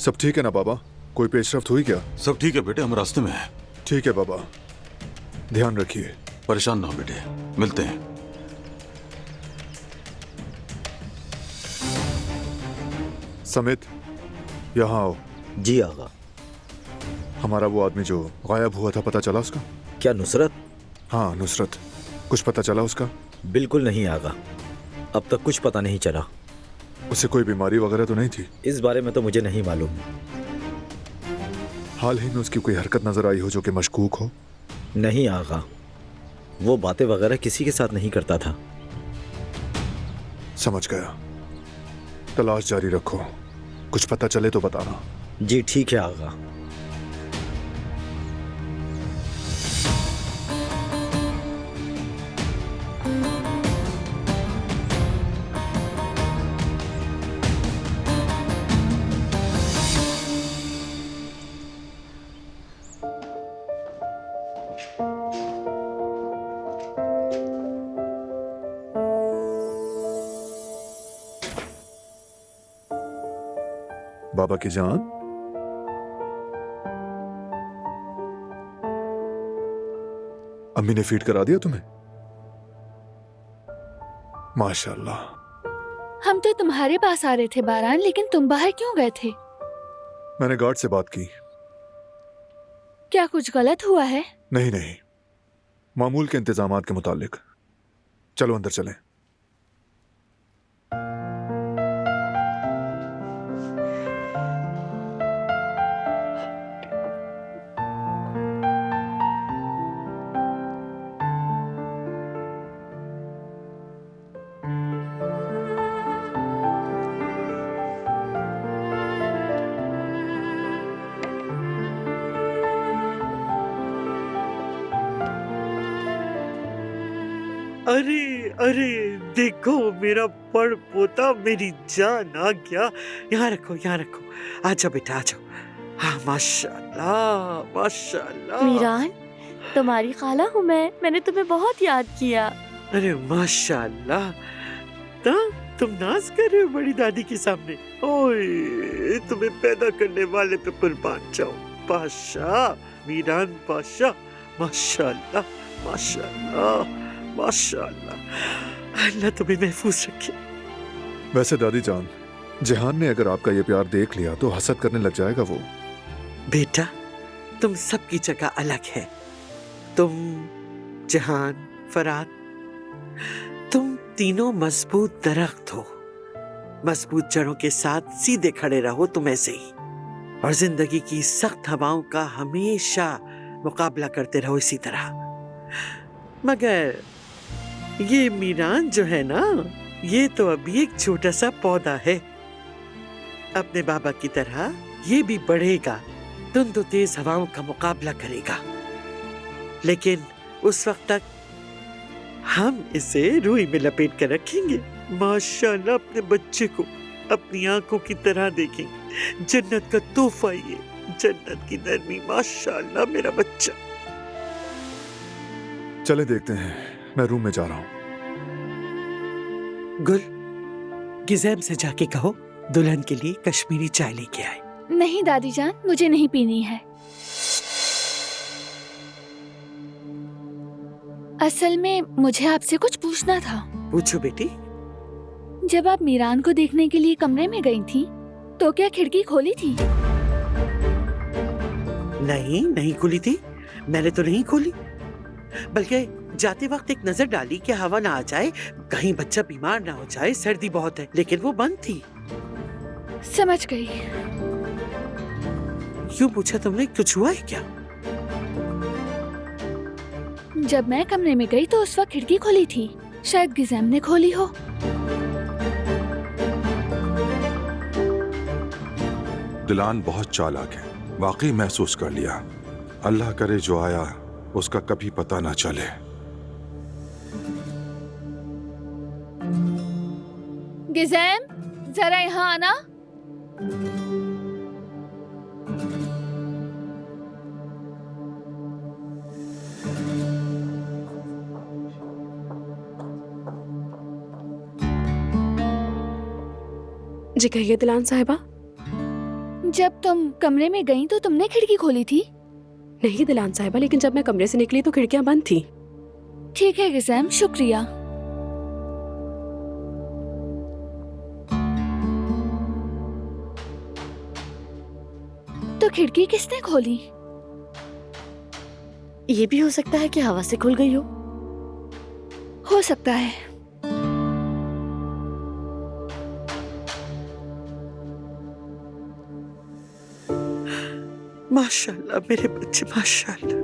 सब ठीक है ना बाबा? कोई पेशरफ्त हुई क्या? सब ठीक है बेटे, हम रास्ते में हैं। ठीक है बाबा, ध्यान रखिए। परेशान ना हो बेटे, मिलते हैं। समित, यहाँ आओ। जी आगा। हमारा वो आदमी जो गायब हुआ था, पता चला उसका? क्या नुसरत? हाँ नुसरत, कुछ पता चला उसका? बिल्कुल नहीं आगा, अब तक कुछ पता नहीं चला। उसे कोई बीमारी वगैरह तो नहीं थी? इस बारे में तो मुझे नहीं मालूम। हाल ही में उसकी कोई हरकत नजर आई हो जो कि मशकूक हो? नहीं आगा, वो बातें वगैरह किसी के साथ नहीं करता था। समझ गया, तलाश जारी रखो, कुछ पता चले तो बताना। जी ठीक है आगा। बाबा की जान, अम्मी ने फीड करा दिया तुम्हें? माशाल्लाह। हम तो तुम्हारे पास आ रहे थे बारान, लेकिन तुम बाहर क्यों गए थे? मैंने गार्ड से बात की। क्या कुछ गलत हुआ है? नहीं नहीं, मामूल के इंतजामात के मुतालिक। चलो अंदर चलें। अरे अरे, देखो मेरा बड़ पोता, मेरी जान आ गया। यहाँ रखो, यहाँ रखो। आ जाओ बेटा, आ जाओ। हाँ माशाल्लाह माशाल्लाह। मीरान, तुम्हारी खाला हूँ मैंने तुम्हें बहुत याद किया। अरे माशाल्लाह, तुम नाज कर रहे हो बड़ी दादी के सामने। ओए, तुम्हें पैदा करने वाले पे कुर्बान जाओ। पाशा, मीरान पाशा, माशाल्लाह माशाल्लाह माशाल्लाह। अल्लाह तुम्हें महफूज रखे। वैसे दादी जान, जहान ने अगर आपका ये प्यार देख लिया तो हसद करने लग जाएगा वो। बेटा, तुम सबकी जगह अलग है। तुम, जहान, फरात, तुम तीनों मजबूत दरख्त हो। मजबूत जड़ों के साथ सीधे खड़े रहो तुम ऐसे ही, और जिंदगी की सख्त हवाओं का हमेशा मुकाबला करते रहो इसी तरह। मगर ये मीरान जो है ना, ये तो अभी एक छोटा सा पौधा है। अपने बाबा की तरह ये भी बढ़ेगा, धुंध तेज हवाओं का मुकाबला करेगा। लेकिन उस वक्त तक हम इसे रूई में लपेट कर रखेंगे। माशाल्लाह, अपने बच्चे को अपनी आंखों की तरह देखेंगे। जन्नत का तोहफा ये, जन्नत की नरमी। माशाल्लाह मेरा बच्चा। चले देखते हैं, मैं रूम में जा रहा हूँ। गुल, गिज़ैम से जाके कहो दुल्हन के लिए कश्मीरी चाय लेके आए। नहीं दादी जान, मुझे नहीं पीनी है। असल में मुझे आपसे कुछ पूछना था। पूछो बेटी। जब आप मीरान को देखने के लिए कमरे में गई थी, तो क्या खिड़की खोली थी? नहीं, नहीं खुली थी। मैंने तो नहीं खोली, बल्कि जाते वक्त एक नजर डाली कि हवा ना आ जाए, कहीं बच्चा बीमार ना हो जाए, सर्दी बहुत है। लेकिन वो बंद थी। समझ गई। क्यों पूछा तुमने? कुछ हुआ है क्या? जब मैं कमरे में गई तो उस वक्त खिड़की खोली थी। शायद गिज़ैम ने खोली हो। दिलान बहुत चालाक है, वाकई महसूस कर लिया। अल्लाह करे जो आया उसका कभी पता ना चले। गिज़ैम, जरा यहाँ आना। जी कहिए दिलान साहिबा। जब तुम कमरे में गई तो तुमने खिड़की खोली थी? नहीं दिलान साहिबा, लेकिन जब मैं कमरे से निकली तो खिड़कियां बंद थी। ठीक है गिसैम, शुक्रिया। तो खिड़की किसने खोली? ये भी हो सकता है कि हवा से खुल गई हो सकता है। माशाल्लाह मेरे बच्चे, माशाल्लाह।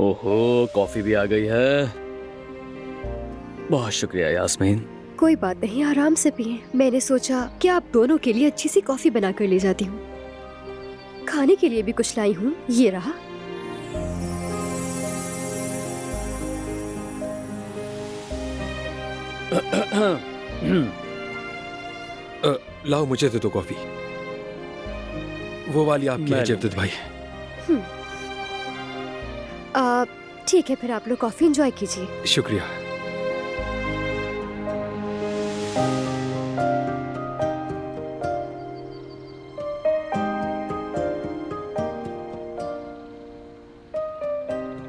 ओहो, कॉफी भी आ गई है। बहुत शुक्रिया यास्मीन। कोई बात नहीं, आराम से पिए। मैंने सोचा कि आप दोनों के लिए अच्छी सी कॉफी बना कर ले जाती हूँ। खाने के लिए भी कुछ लाई हूँ, ये रहा। लाओ, मुझे दे दो कॉफी। वो वाली आपकी है जवदत भाई। ठीक है, फिर आप लोग कॉफी एंजॉय कीजिए। शुक्रिया।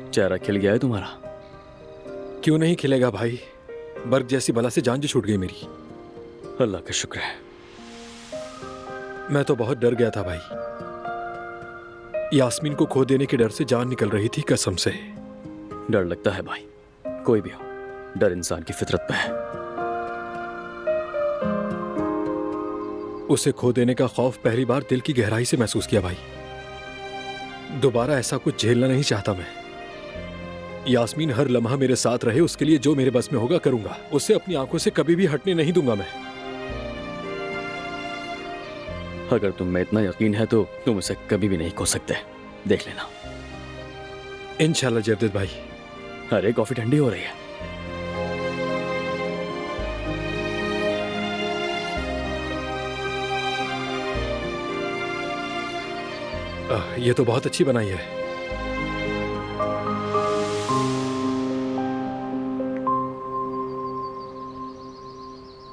चेहरा खिल गया है तुम्हारा। क्यों नहीं खिलेगा भाई, बर्ग जैसी बला से जान जो छूट गई मेरी। अल्लाह का शुक्र है। मैं तो बहुत डर गया था भाई। यास्मीन को खो देने के डर से जान निकल रही थी, कसम से। डर लगता है भाई, कोई भी हो, डर इंसान की फितरत में है। उसे खो देने का खौफ पहली बार दिल की गहराई से महसूस किया भाई। दोबारा ऐसा कुछ झेलना नहीं चाहता मैं। यास्मीन हर लम्हा मेरे साथ रहे, उसके लिए जो मेरे बस में होगा करूंगा। उसे अपनी आंखों से कभी भी हटने नहीं दूंगा मैं। अगर तुम में इतना यकीन है तो तुम उसे कभी भी नहीं खो सकते, देख लेना। इंशाल्लाह जवदत भाई। अरे कॉफी ठंडी हो रही है। ये तो बहुत अच्छी बनाई है।